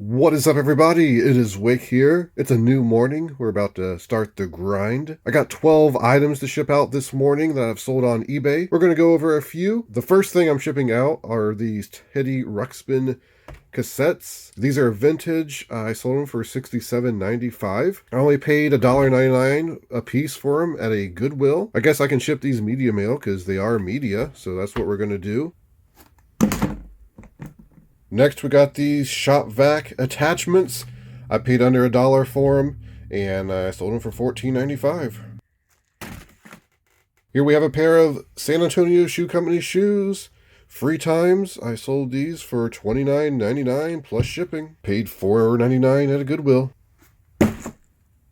What is up, everybody? It is Wake here. It's a new morning. We're about to start the grind. I got 12 items to ship out this morning that I've sold on eBay. We're going to go over a few. The first thing I'm shipping out are these Teddy Ruxpin cassettes. These are vintage. I sold them for $67.95. I only paid $1.99 a piece for them at a Goodwill. I guess I can ship these media mail because they are media, so that's what we're going to do. Next, we got these shop vac attachments. I paid under $1 for them, and I sold them for $14.95. Here we have a pair of San Antonio Shoe Company shoes. Free times. I sold these for $29.99 plus shipping. Paid $4.99 at a Goodwill.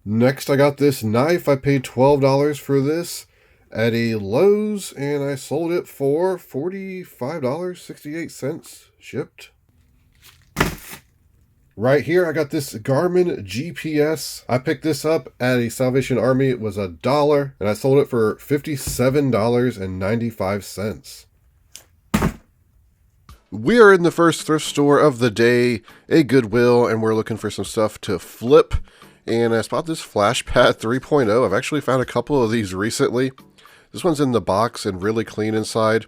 Next, I got this knife. I paid $12 for this at a Lowe's, and I sold it for $45.68 shipped. Right here, I got this Garmin GPS. I picked this up at a Salvation Army. It was $1, and I sold it for $57.95. We are in the first thrift store of the day, a Goodwill, and we're looking for some stuff to flip. And I spotted this FlashPad 3.0. I've actually found a couple of these recently. This one's in the box and really clean inside.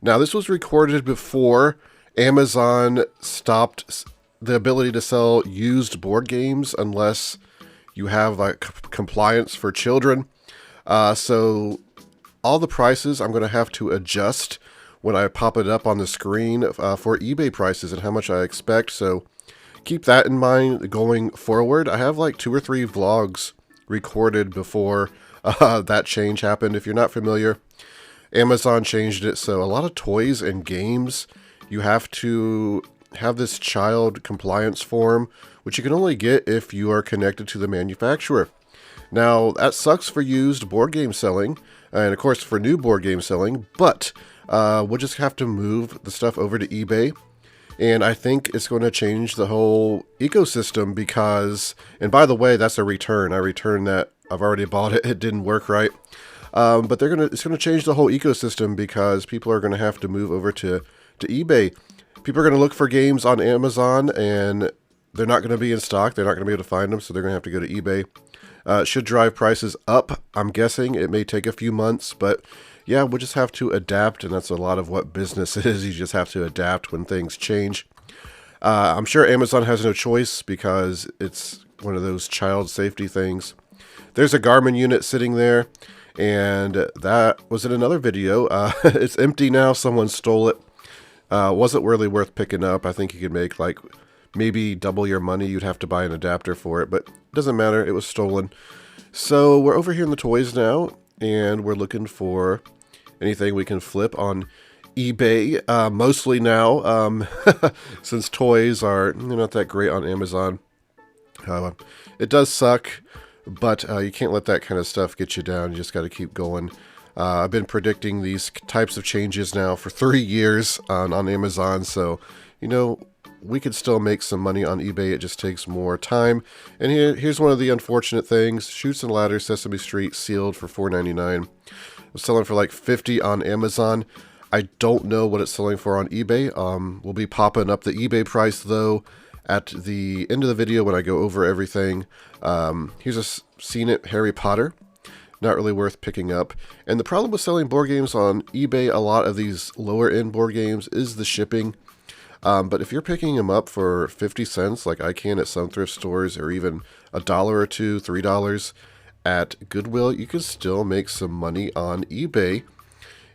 Now, this was recorded before Amazon stopped the ability to sell used board games unless you have like compliance for children. So all the prices I'm going to have to adjust when I pop it up on the screen for eBay prices and how much I expect. So keep that in mind going forward. I have like 2 or 3 vlogs recorded before that change happened. If you're not familiar, Amazon changed it. So a lot of toys and games, you have to have this child compliance form, which you can only get if you are connected to the manufacturer. Now, that sucks for used board game selling, and of course for new board game selling, but we'll just have to move the stuff over to eBay. And I think it's going to change the whole ecosystem because, and by the way, that's a return. I returned that. I've already bought it. It didn't work right. But it's going to change the whole ecosystem because people are going to have to move over to eBay. People are going to look for games on Amazon, and they're not going to be in stock. They're not going to be able to find them, so they're going to have to go to eBay. It should drive prices up, I'm guessing. It may take a few months, but yeah, we'll just have to adapt, and that's a lot of what business is. You just have to adapt when things change. I'm sure Amazon has no choice because it's one of those child safety things. There's a Garmin unit sitting there, and that was in another video. It's empty now. Someone stole it. Wasn't really worth picking up. I think you could make like maybe double your money. You'd have to buy an adapter for it, but it doesn't matter. It was stolen. So we're over here in the toys now, and we're looking for anything we can flip on eBay. Mostly now, since toys are not that great on Amazon. It does suck, but you can't let that kind of stuff get you down. You just got to keep going. I've been predicting these types of changes now for 3 years on Amazon, so, we could still make some money on eBay. It just takes more time. And here's one of the unfortunate things. Chutes and Ladders, Sesame Street, sealed for $4.99. I'm selling for like $50 on Amazon. I don't know what it's selling for on eBay. We'll be popping up the eBay price, though, at the end of the video when I go over everything. Here's a Seen It Harry Potter. Not really worth picking up. And the problem with selling board games on eBay, a lot of these lower end board games, is the shipping. But if you're picking them up for 50 cents, like I can at some thrift stores, or even $1 or $2, $3 at Goodwill, you can still make some money on eBay.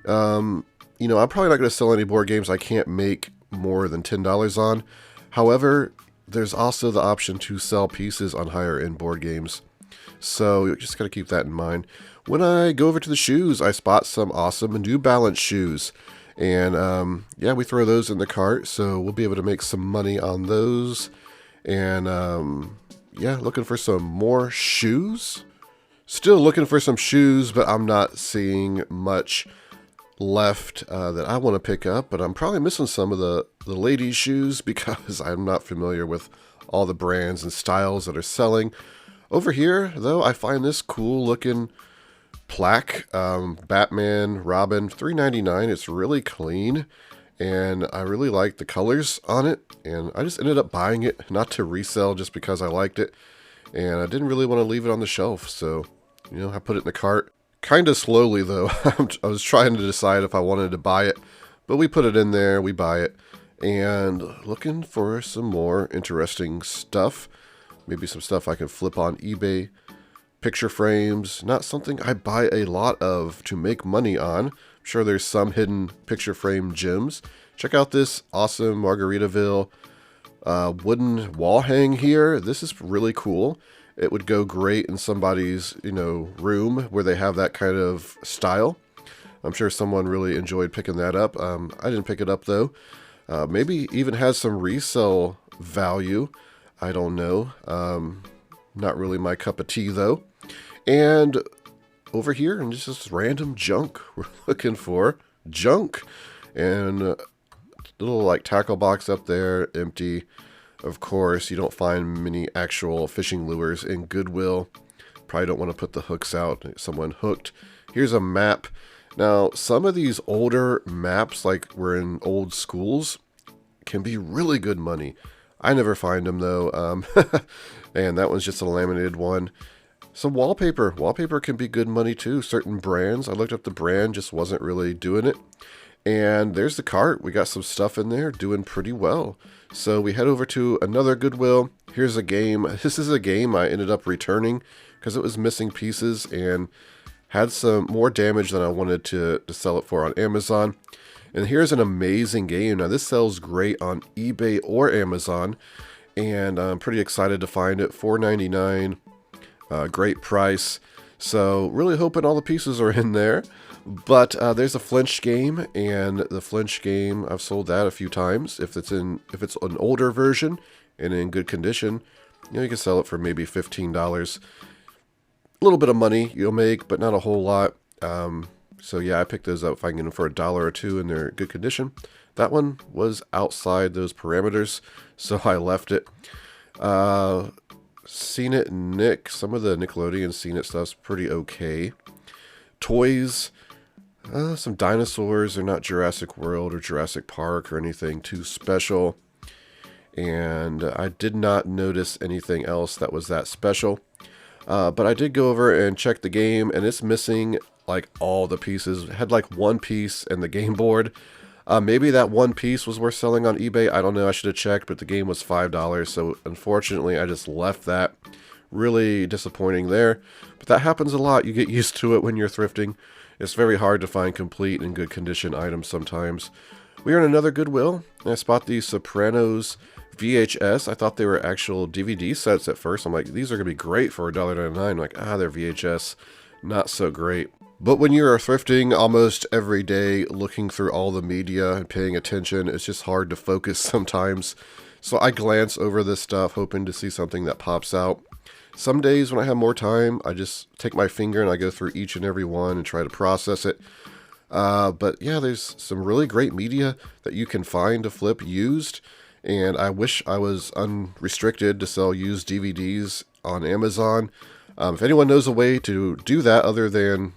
I'm probably not going to sell any board games I can't make more than $10 on. However, there's also the option to sell pieces on higher end board games. So you just got to keep that in mind. When I go over to the shoes, I spot some awesome New Balance shoes. And yeah, we throw those in the cart, so we'll be able to make some money on those. And yeah, looking for some more shoes. Still looking for some shoes, but I'm not seeing much left that I want to pick up. But I'm probably missing some of the ladies' shoes because I'm not familiar with all the brands and styles that are selling. Over here, though, I find this cool looking plaque, Batman, Robin, $3.99. It's really clean, and I really liked the colors on it, and I just ended up buying it, not to resell, just because I liked it, and I didn't really want to leave it on the shelf, so, I put it in the cart. Kind of slowly, though. I was trying to decide if I wanted to buy it, but we put it in there, we buy it, and looking for some more interesting stuff. Maybe some stuff I can flip on eBay. Picture frames, not something I buy a lot of to make money on. I'm sure there's some hidden picture frame gems. Check out this awesome Margaritaville wooden wall hang here. This is really cool. It would go great in somebody's, room where they have that kind of style. I'm sure someone really enjoyed picking that up. I didn't pick it up though. Maybe even has some resale value. I don't know. Not really my cup of tea though. And over here, and just random junk. We're looking for junk. And little like tackle box up there, empty. Of course, you don't find many actual fishing lures in Goodwill. Probably don't want to put the hooks out. Someone hooked. Here's a map. Now, some of these older maps, like we're in old schools, can be really good money. I never find them though. And that one's just a laminated one. Some wallpaper. Wallpaper can be good money too. Certain brands. I looked up the brand, just wasn't really doing it. And there's the cart. We got some stuff in there doing pretty well. So we head over to another Goodwill. Here's a game. This is a game I ended up returning because it was missing pieces and had some more damage than I wanted to sell it for on Amazon. And here's an amazing game. Now this sells great on eBay or Amazon. And I'm pretty excited to find it. $4.99. Great price. So really hoping all the pieces are in there. But there's a flinch game, and the flinch game, I've sold that a few times. If it's an older version and in good condition, you can sell it for maybe $15. A little bit of money you'll make, but not a whole lot. So yeah, I picked those up if I can get them for $1 or $2 and they're good condition. That one was outside those parameters, so I left it. Seen It Nick, some of the Nickelodeon Seen It stuff's pretty okay. Toys. Some dinosaurs. They're not Jurassic World or Jurassic Park or anything too special. And I did not notice anything else that was that special. But I did go over and check the game, and it's missing like all the pieces. It had like one piece and the game board. Maybe that one piece was worth selling on eBay. I don't know. I should have checked, but the game was $5. So unfortunately, I just left that. Really disappointing there. But that happens a lot. You get used to it when you're thrifting. It's very hard to find complete and good condition items sometimes. We are in another Goodwill, and I spot these Sopranos VHS. I thought they were actual DVD sets at first. I'm like, these are going to be great for $1.99. I'm like, they're VHS. Not so great. But when you are thrifting almost every day, looking through all the media and paying attention, it's just hard to focus sometimes. So I glance over this stuff, hoping to see something that pops out. Some days when I have more time, I just take my finger and I go through each and every one and try to process it. But yeah, there's some really great media that you can find to flip used. And I wish I was unrestricted to sell used DVDs on Amazon. If anyone knows a way to do that other than,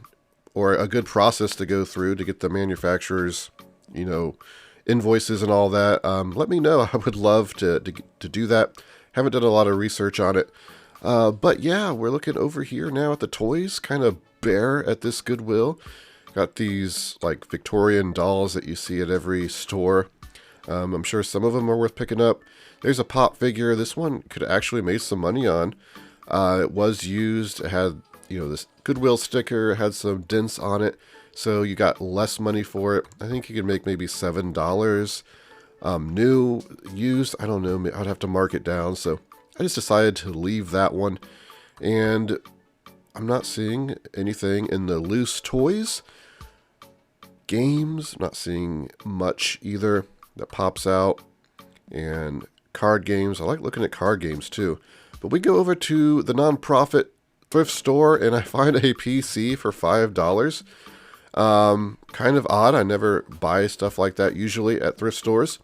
or a good process to go through to get the manufacturer's, invoices and all that, let me know. I would love to do that. Haven't done a lot of research on it. But yeah, we're looking over here now at the toys, kind of bare at this Goodwill. Got these like Victorian dolls that you see at every store. I'm sure some of them are worth picking up. There's a pop figure. This one could actually make some money on. It was used. It had, this Goodwill sticker. It had some dents on it. So you got less money for it. I think you could make maybe $7. New, used, I don't know. I'd have to mark it down. So I just decided to leave that one. And I'm not seeing anything in the loose toys. Games, not seeing much either that pops out. And card games, I like looking at card games too. But we go over to the nonprofit thrift store and I find a PC for $5. Kind of odd. I never buy stuff like that usually at thrift stores.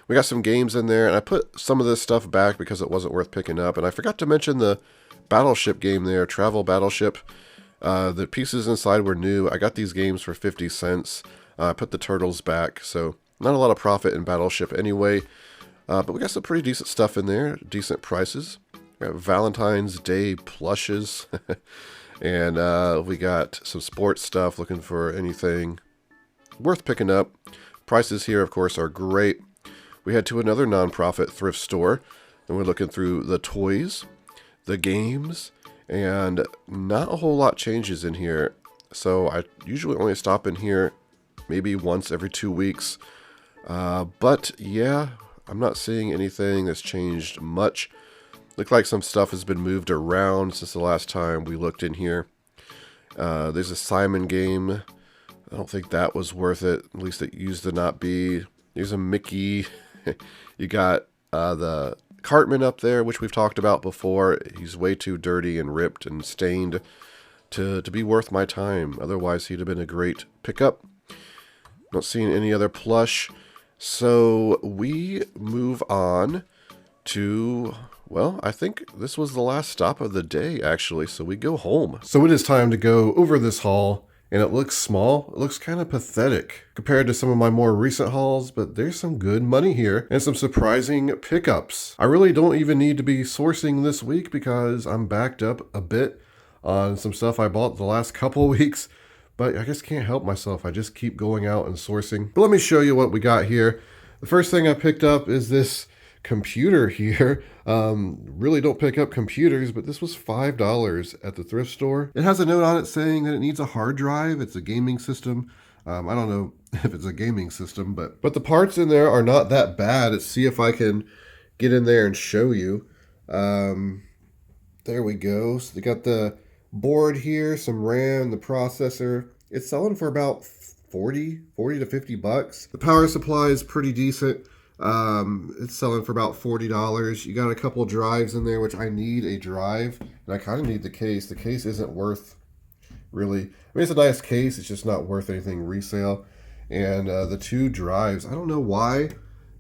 We got some games in there, and I put some of this stuff back because it wasn't worth picking up. And I forgot to mention the Battleship game there, Travel Battleship. The pieces inside were new. I got these games for 50 cents. I put the turtles back, so Not a lot of profit in Battleship anyway, but we got some pretty decent stuff in there, decent prices. We got Valentine's Day plushes, and we got some sports stuff, looking for anything worth picking up. Prices here, of course, are great. We head to another nonprofit thrift store, and we're looking through the toys, the games, and not a whole lot changes in here. So I usually only stop in here maybe once every 2 weeks. But yeah, I'm not seeing anything that's changed much. Look like some stuff has been moved around since the last time we looked in here. There's a Simon game. I don't think that was worth it. At least it used to not be. There's a Mickey. You got the Cartman up there, which we've talked about before. He's way too dirty and ripped and stained to be worth my time. Otherwise, he'd have been a great pickup. Not seeing any other plush. So we move on to, well, I think this was the last stop of the day, actually. So we go home. So it is time to go over this haul. And it looks small. It looks kind of pathetic compared to some of my more recent hauls, but there's some good money here and some surprising pickups. I really don't even need to be sourcing this week because I'm backed up a bit on some stuff I bought the last couple of weeks, but I just can't help myself. I just keep going out and sourcing. But let me show you what we got here. The first thing I picked up is this computer here. Really don't pick up computers, but this was $5 at the thrift store. It has a note on it saying that it needs a hard drive. It's a gaming system. I don't know if it's a gaming system, but the parts in there are not that bad. Let's see if I can get in there and show you. There we go. So they got the board here, some RAM, the processor. It's selling for about 40 to 50 bucks. The power supply is pretty decent. It's selling for about $40. You got a couple drives in there, which I need a drive, and I kind of need the case. The case isn't worth really. I mean, it's a nice case. It's just not worth anything resale. And the two drives, I don't know why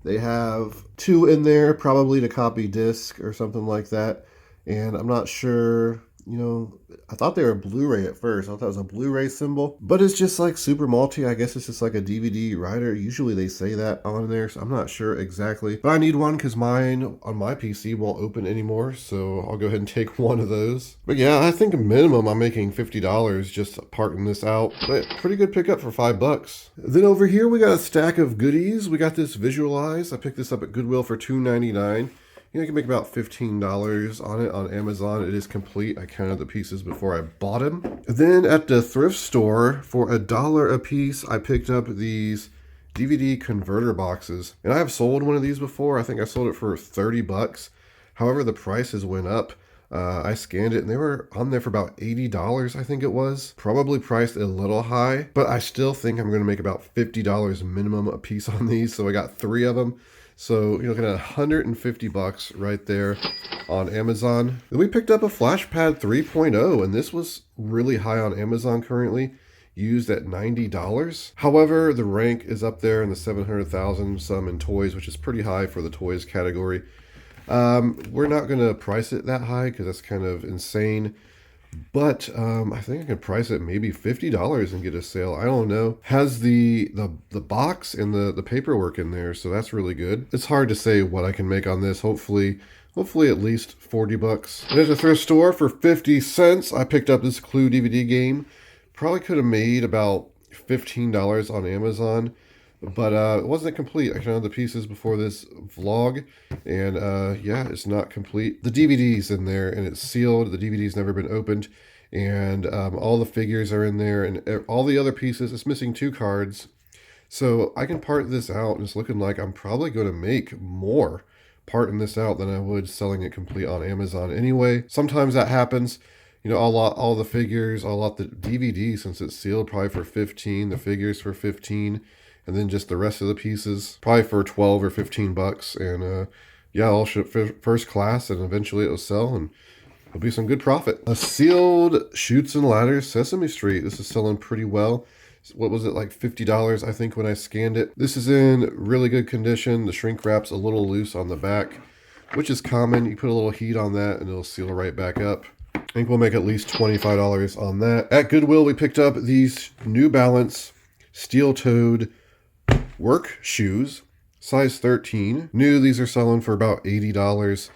they have two in there, probably to copy disk or something like that. And I'm not sure. You know, I thought they were Blu-ray at first. I thought that was a Blu-ray symbol, but it's just like super multi. I guess it's just like a DVD writer. Usually they say that on there, so I'm not sure exactly. But I need one because mine on my PC won't open anymore, so I'll go ahead and take one of those. But yeah, I think minimum I'm making $50 just parting this out. But pretty good pickup for $5. Then over here we got a stack of goodies. We got this Visualize. I picked this up at Goodwill for $2.99. You know, you can make about $15 on it on Amazon. It is complete. I counted the pieces before I bought them. Then at the thrift store, for $1 a piece, I picked up these DVD converter boxes. And I have sold one of these before. I think I sold it for 30 bucks. However, the prices went up. I scanned it and they were on there for about $80, I think it was. Probably priced a little high, but I still think I'm going to make about $50 minimum a piece on these. So I got 3 of them. So you're looking at 150 bucks right there on Amazon. Then we picked up a FlashPad 3.0, and this was really high on Amazon currently, used at $90. However, the rank is up there in the 700,000 some in toys, which is pretty high for the toys category. We're not going to price it that high because that's kind of insane. But I think I can price it maybe $50 and get a sale. I don't know. Has the box and the paperwork in there, so that's really good. It's hard to say what I can make on this. Hopefully at least 40 bucks. And at the thrift store for 50 cents, I picked up this Clue DVD game. Probably could have made about $15 on Amazon. But it wasn't complete. I counted the pieces before this vlog, and yeah, it's not complete. The DVD's in there, and it's sealed. The DVD's never been opened, and all the figures are in there, and all the other pieces. It's missing 2 cards, so I can part this out, and it's looking like I'm probably going to make more parting this out than I would selling it complete on Amazon. Anyway, sometimes that happens. You know, all the figures, I'll lot the DVD, since it's sealed, probably for 15. The figures for 15. And then just the rest of the pieces, probably for 12 or 15 bucks. And yeah, I'll ship first class, and eventually it'll sell, and it'll be some good profit. A sealed Chutes and Ladders Sesame Street. This is selling pretty well. What was it, like $50, I think, when I scanned it. This is in really good condition. The shrink wrap's a little loose on the back, which is common. You put a little heat on that, and it'll seal right back up. I think we'll make at least $25 on that. At Goodwill, we picked up these New Balance steel-toed Work shoes, size 13. New, these are selling for about $80.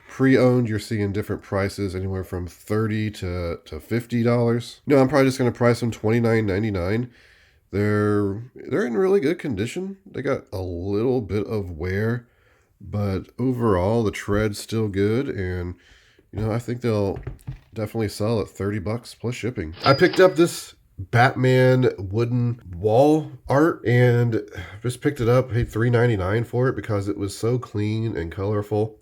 Pre-owned, you're seeing different prices, anywhere from $30 to $50. No, I'm probably just going to price them $29.99. They're in really good condition. They got a little bit of wear, but overall the tread's still good, and I think they'll definitely sell at $30 plus shipping. I picked up this Batman wooden wall art and just picked it up, paid $3.99 for it because it was so clean and colorful.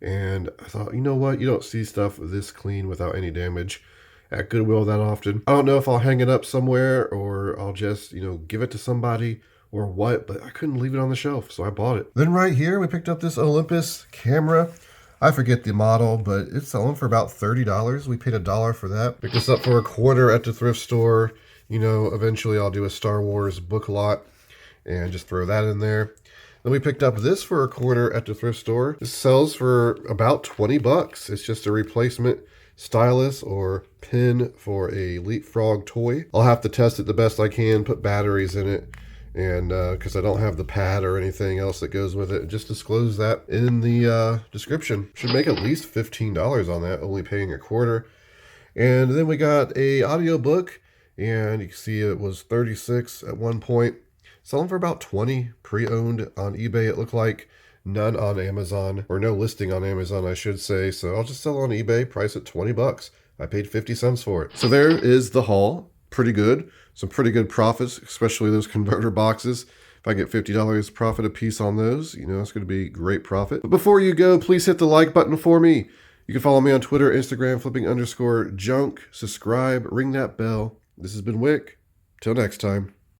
And I thought, you know what? You don't see stuff this clean without any damage at Goodwill that often. I don't know if I'll hang it up somewhere or I'll just, give it to somebody or what, but I couldn't leave it on the shelf, so I bought it. Then right here, we picked up this Olympus camera. I forget the model, but it's selling for about $30. We paid $1 for that. Picked this up for $25 at the thrift store. Eventually I'll do a Star Wars book lot and just throw that in there. Then we picked up this for $25 at the thrift store. This sells for about $20. It's just a replacement stylus or pin for a leapfrog toy. I'll have to test it the best I can, put batteries in it, and because I don't have the pad or anything else that goes with it. Just disclose that in the description. Should make at least $15 on that, only paying $25. And then we got a audiobook, and you can see it was $36 at one point. Selling for about $20, pre-owned on eBay, it looked like. None on Amazon, or no listing on Amazon, I should say. So I'll just sell on eBay, price at $20. I paid 50 cents for it. So there is the haul. Pretty good. Some pretty good profits, especially those converter boxes. If I get $50 profit a piece on those, it's going to be great profit. But before you go, please hit the like button for me. You can follow me on Twitter, Instagram, flipping_junk. Subscribe, ring that bell. This has been Wick. Till next time.